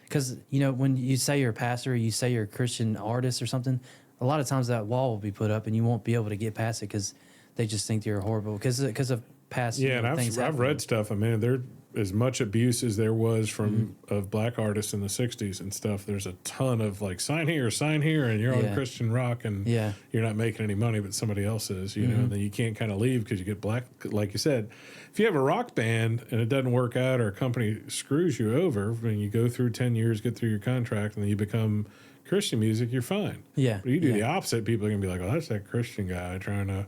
because when you say you're a pastor, you say you're a Christian artist or something, a lot of times that wall will be put up and you won't be able to get past it because they just think you're horrible because of past and I've read stuff. I mean, there as much abuse as there was from of black artists in the 60s and stuff. There's a ton of like sign here, and you're on Christian rock and you're not making any money, but somebody else is, know, and then you can't kind of leave because you get black. Like you said, if you have a rock band and it doesn't work out or a company screws you over and you go through 10 years, get through your contract, and then you become Christian music, you're fine. Yeah. But you do the opposite, people are going to be like, oh, that's that Christian guy trying to,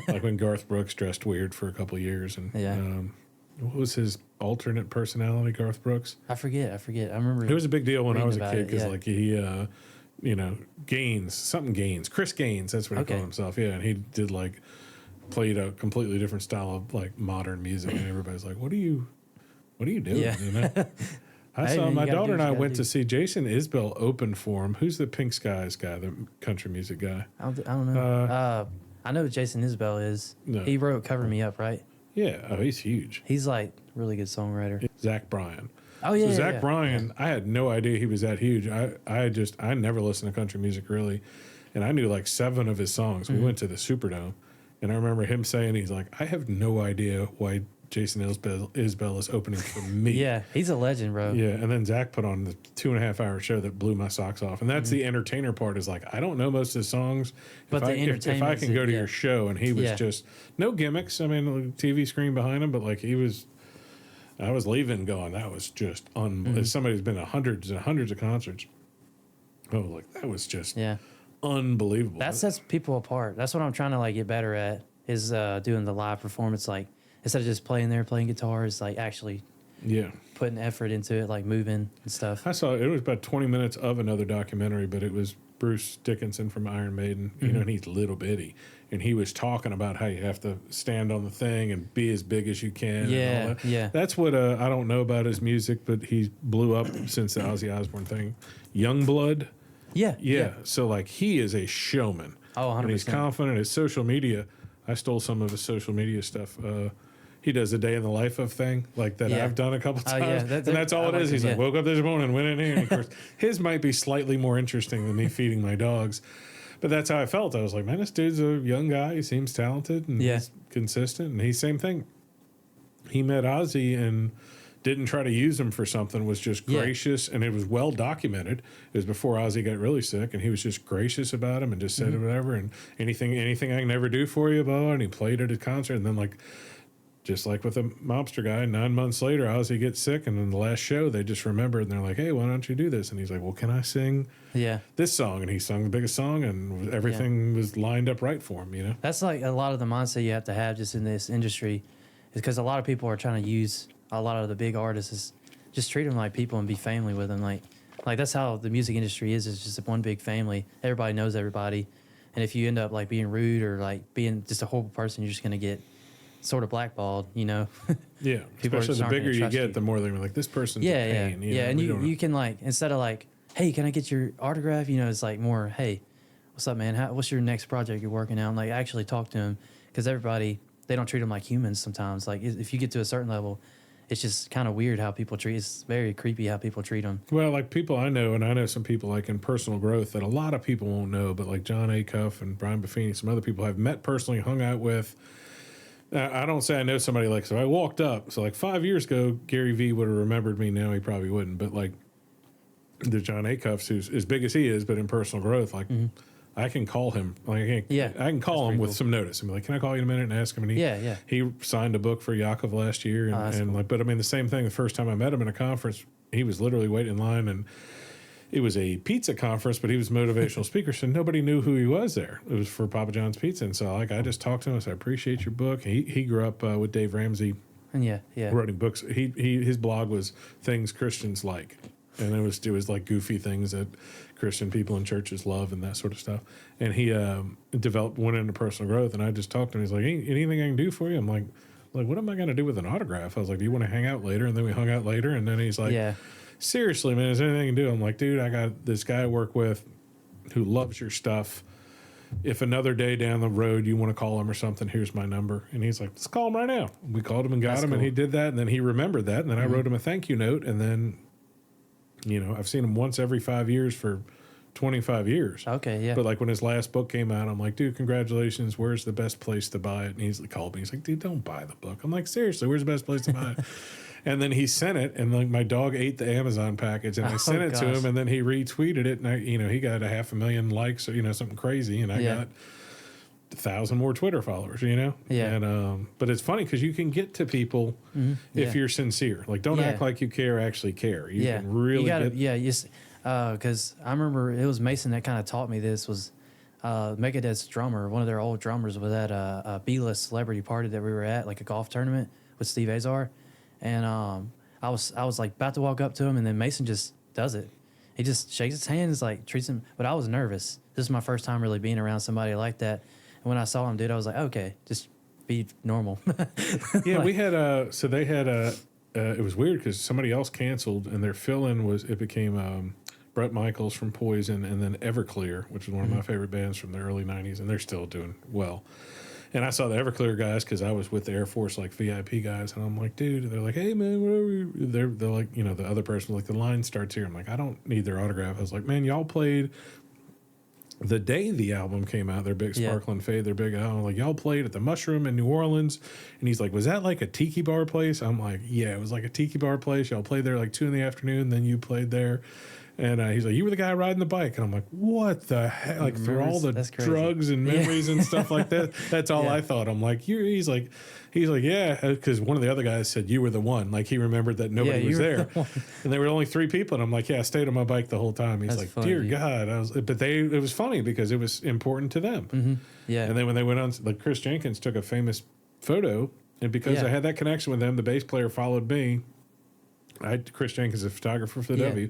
like when Garth Brooks dressed weird for a couple of years. And what was his alternate personality, Garth Brooks? I forget. I remember it was a big deal when I was a kid because like he, Chris Gaines, that's what he called himself. Yeah. And he did like, played a completely different style of like modern music. And everybody's like, what are you doing? Yeah. You know? I saw my daughter and I went to see Jason Isbell open for him. Who's the Pink Skies guy, the country music guy? I don't know. I know who Jason Isbell is. No. He wrote Cover Me Up, right? Yeah. Oh, he's huge. He's like really good songwriter. Zach Bryan. Oh, yeah. So Zach Bryan, I had no idea he was that huge. I never listened to country music really. And I knew like 7 of his songs. We went to the Superdome. And I remember him saying, he's like, I have no idea why Jason Isbell is opening for me. Yeah, he's a legend, bro. Yeah, and then Zach put on the 2.5-hour show that blew my socks off. And that's the entertainer part is like, I don't know most of the songs. But if I can go to your show, and he was just, no gimmicks. I mean, TV screen behind him, but like I was leaving going, that was just, as somebody who's been to hundreds and hundreds of concerts, like that was just unbelievable. That sets people apart. That's what I'm trying to like get better at is doing the live performance, like, instead of just playing guitar, it's like actually putting effort into it, like moving and stuff. I saw it was about 20 minutes of another documentary, but it was Bruce Dickinson from Iron Maiden, you know, and he's little bitty. And he was talking about how you have to stand on the thing and be as big as you can. Yeah, that. That's what I don't know about his music, but he blew up since the Ozzy Osbourne thing. Youngblood. Yeah. So, like, he is a showman. Oh, 100%. And he's confident. His social media, I stole some of his social media stuff. He does a day in the life of thing like that I've done a couple times. And that's all it is. He's like, woke up this morning, went in here. And of course, his might be slightly more interesting than me feeding my dogs. But that's how I felt. I was like, man, this dude's a young guy. He seems talented and he's consistent. And he's same thing. He met Ozzy and didn't try to use him for something, was just gracious. And it was well documented. It was before Ozzy got really sick. And he was just gracious about him and just said whatever. And anything I can never do for you, Bo. And he played at his concert. And then like, just like with a mobster guy, 9 months later, Ozzy gets sick, and then the last show, they just remembered, and they're like, hey, why don't you do this? And he's like, well, can I sing this song? And he sung the biggest song, and everything was lined up right for him, you know? That's like a lot of the mindset you have to have just in this industry, is because a lot of people are trying to use a lot of the big artists, is just treat them like people and be family with them. Like that's how the music industry is. It's just one big family. Everybody knows everybody. And if you end up like being rude or like being just a horrible person, you're just going to get sort of blackballed, you know. Yeah, especially the bigger you get, the more they're like, this person's a pain. And you can like, instead of like, hey, can I get your autograph? You know, it's like more, hey, what's up, man? What's your next project you're working on? Like, actually talk to them, because everybody, they don't treat them like humans sometimes. Like, if you get to a certain level, it's just kind of weird how people treat. It's very creepy how people treat them. Well, like people I know, and I know some people like in personal growth that a lot of people won't know, but like John Acuff and Brian Buffini, some other people I've met personally, hung out with. I don't say I know somebody like, so I walked up. So like 5 years ago, Gary Vee would have remembered me. Now he probably wouldn't. But like the John Acuffs, who's as big as he is, but in personal growth, like I can call him. Like I can call him with some notice and be like, can I call you in a minute and ask him? And he signed a book for Yakov last year. And like, but I mean, the same thing. The first time I met him in a conference, he was literally waiting in line, and it was a pizza conference, but he was a motivational speaker, so nobody knew who he was there. It was for Papa John's Pizza. And so like I just talked to him. I said, I appreciate your book. He grew up with Dave Ramsey. And writing books. His blog was Things Christians Like. and it was like goofy things that Christian people in churches love and that sort of stuff. And he went into personal growth, and I just talked to him. He's like, "Hey, anything I can do for you?" I'm like, what am I going to do with an autograph? I was like, "Do you want to hang out later?" And then we hung out later, and then he's like, "Seriously, man, is there anything I can do?" I'm like, "Dude, I got this guy I work with who loves your stuff. If another day down the road you want to call him or something, here's my number." And he's like, "Let's call him right now." We called him and got him, and he did that, and then he remembered that, and then I wrote him a thank you note, and then, I've seen him once every 5 years for 25 years. Okay, yeah. But like when his last book came out, I'm like, "Dude, congratulations. Where's the best place to buy it?" And he's called me. He's like, "Dude, don't buy the book." I'm like, "Seriously, where's the best place to buy it?" And then he sent it, and like my dog ate the Amazon package, and I sent it to him, and then he retweeted it, and he got 500,000 likes, or something crazy, and I got 1,000 more Twitter followers, Yeah. And but it's funny because you can get to people if you're sincere. Like, don't act like you care, actually care. You can really because I remember it was Mason that kind of taught me this. Was Megadeth's drummer, one of their old drummers, was at a B-list celebrity party that we were at, like a golf tournament with Steve Azar. And I was like about to walk up to him, and then Mason just does it. He just shakes his hands, like treats him. But I was nervous. This is my first time really being around somebody like that. And when I saw him, dude, I was like, okay, just be normal. Yeah, we had they had it was weird because somebody else canceled, and their fill-in became Brett Michaels from Poison, and then Everclear, which is one of my favorite bands from the early 90s, and they're still doing well. And I saw the Everclear guys because I was with the Air Force, like VIP guys, and I'm like, "Dude," they're like, "Hey man, whatever." They're like, the other person, like, the line starts here. I'm like, I don't need their autograph. I was like, "Man, y'all played the day the album came out, their big Sparkling Fade, their big album. Like, y'all played at the Mushroom in New Orleans." And he's like, "Was that like a tiki bar place?" I'm like, "Yeah, it was like a tiki bar place. Y'all played there like 2 PM, then you played there." And he's like, "You were the guy riding the bike." And I'm like, "What the heck?" Like, through all the drugs and memories and stuff like that. That's all I thought. I'm like, he's like, "Yeah," because one of the other guys said, "You were the one." Like, he remembered that nobody was there. And there were only 3 people. And I'm like, "Yeah, I stayed on my bike the whole time." He's like, "Dear God." It was funny because it was important to them. Mm-hmm. Yeah. And then when they went on, like, Chris Jenkins took a famous photo. And because I had that connection with them, the bass player followed me. Chris Jenkins is a photographer for the W.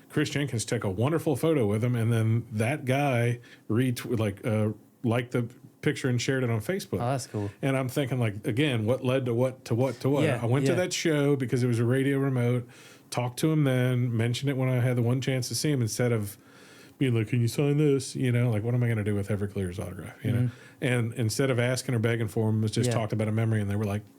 Chris Jenkins took a wonderful photo with him, and then that guy liked the picture and shared it on Facebook. Oh, that's cool. And I'm thinking, like, again, what led to what to what to what? Yeah, I went to that show because it was a radio remote, talked to him then, mentioned it when I had the one chance to see him, instead of being like, "Can you sign this?" Like, what am I going to do with Everclear's autograph? know? And instead of asking or begging for him, it was just talked about a memory, and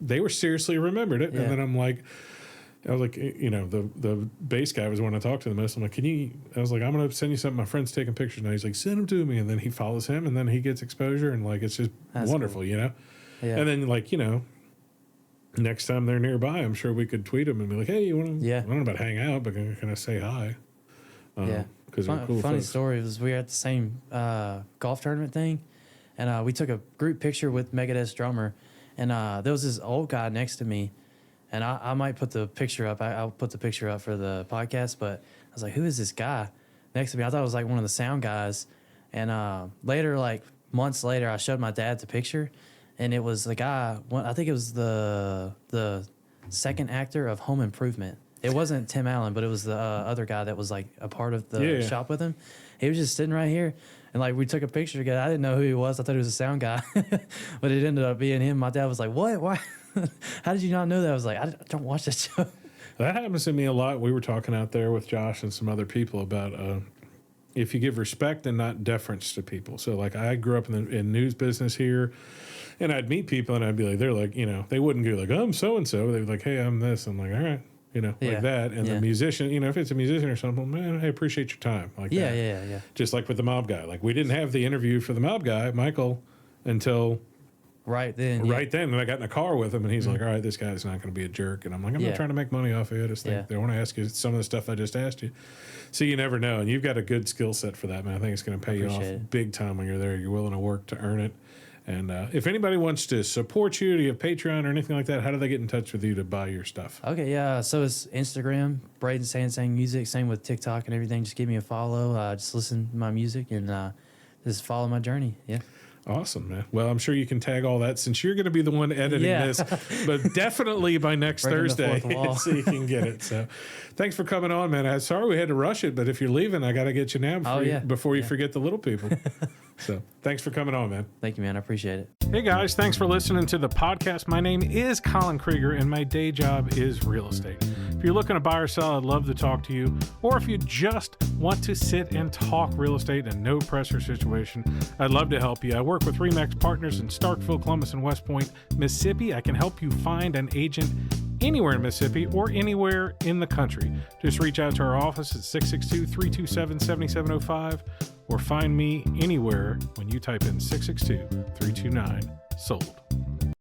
they were seriously remembered it. And then I was like, the bass guy was the one I talked to the most. I'm like, I was like, "I'm going to send you something. My friend's taking pictures now." He's like, "Send them to me." And then he follows him, and then he gets exposure, and like, it's just wonderful, Yeah. And then next time they're nearby, I'm sure we could tweet them and be like, "Hey, you want to, I don't know about hang out, but can I say hi?" Because cool funny folks. story was we were at the same golf tournament thing, and we took a group picture with Megadeth's drummer, and there was this old guy next to me. And I might put the picture up. I'll put the picture up for the podcast. But I was like, "Who is this guy next to me?" I thought it was like one of the sound guys. And later, like months later, I showed my dad the picture, and it was the guy. I think it was the second actor of Home Improvement. It wasn't Tim Allen, but it was the other guy that was like a part of the shop with him. He was just sitting right here, and like we took a picture together. I didn't know who he was. I thought he was a sound guy, but it ended up being him. My dad was like, "What? Why? How did you not know that?" I was like, "I don't watch that show." That happens to me a lot. We were talking out there with Josh and some other people about if you give respect and not deference to people. So, like, I grew up in news business here, and I'd meet people, and I'd be like, they're like, they wouldn't go like, "I'm so and so." They'd be like, "Hey, I'm this." I'm like, "All right." Like that. And the musician, if it's a musician or something, "Man, I appreciate your time." Like that. Yeah. Just like with the Mob Guy. Like, we didn't have the interview for the Mob Guy, Michael, until right then. And I got in a car with him, and he's like, "All right, this guy's not going to be a jerk." And I'm like, "I'm not trying to make money off of it. I just think they want to ask you some of the stuff I just asked you." So you never know. And you've got a good skill set for that, man. I think it's going to pay you off big time when you're there. You're willing to work to earn it. And if anybody wants to support you, do you have Patreon or anything like that? How do they get in touch with you to buy your stuff? Okay, yeah. So it's Instagram, Braden Sansing Music. Same with TikTok and everything. Just give me a follow. Just listen to my music and just follow my journey. Yeah. Awesome, man. Well, I'm sure you can tag all that since you're going to be the one editing this, but definitely by next Thursday so you can get it. So thanks for coming on, man. I'm sorry we had to rush it, but if you're leaving, I got to get you now before you forget the little people. So thanks for coming on, man. Thank you, man. I appreciate it. Hey, guys. Thanks for listening to the podcast. My name is Colin Krieger, and my day job is real estate. If you're looking to buy or sell, I'd love to talk to you. Or if you just want to sit and talk real estate in a no-pressure situation, I'd love to help you. I work with RE/MAX Partners in Starkville, Columbus, and West Point, Mississippi. I can help you find an agent anywhere in Mississippi or anywhere in the country. Just reach out to our office at 662-327-7705 or find me anywhere when you type in 662-329-SOLD.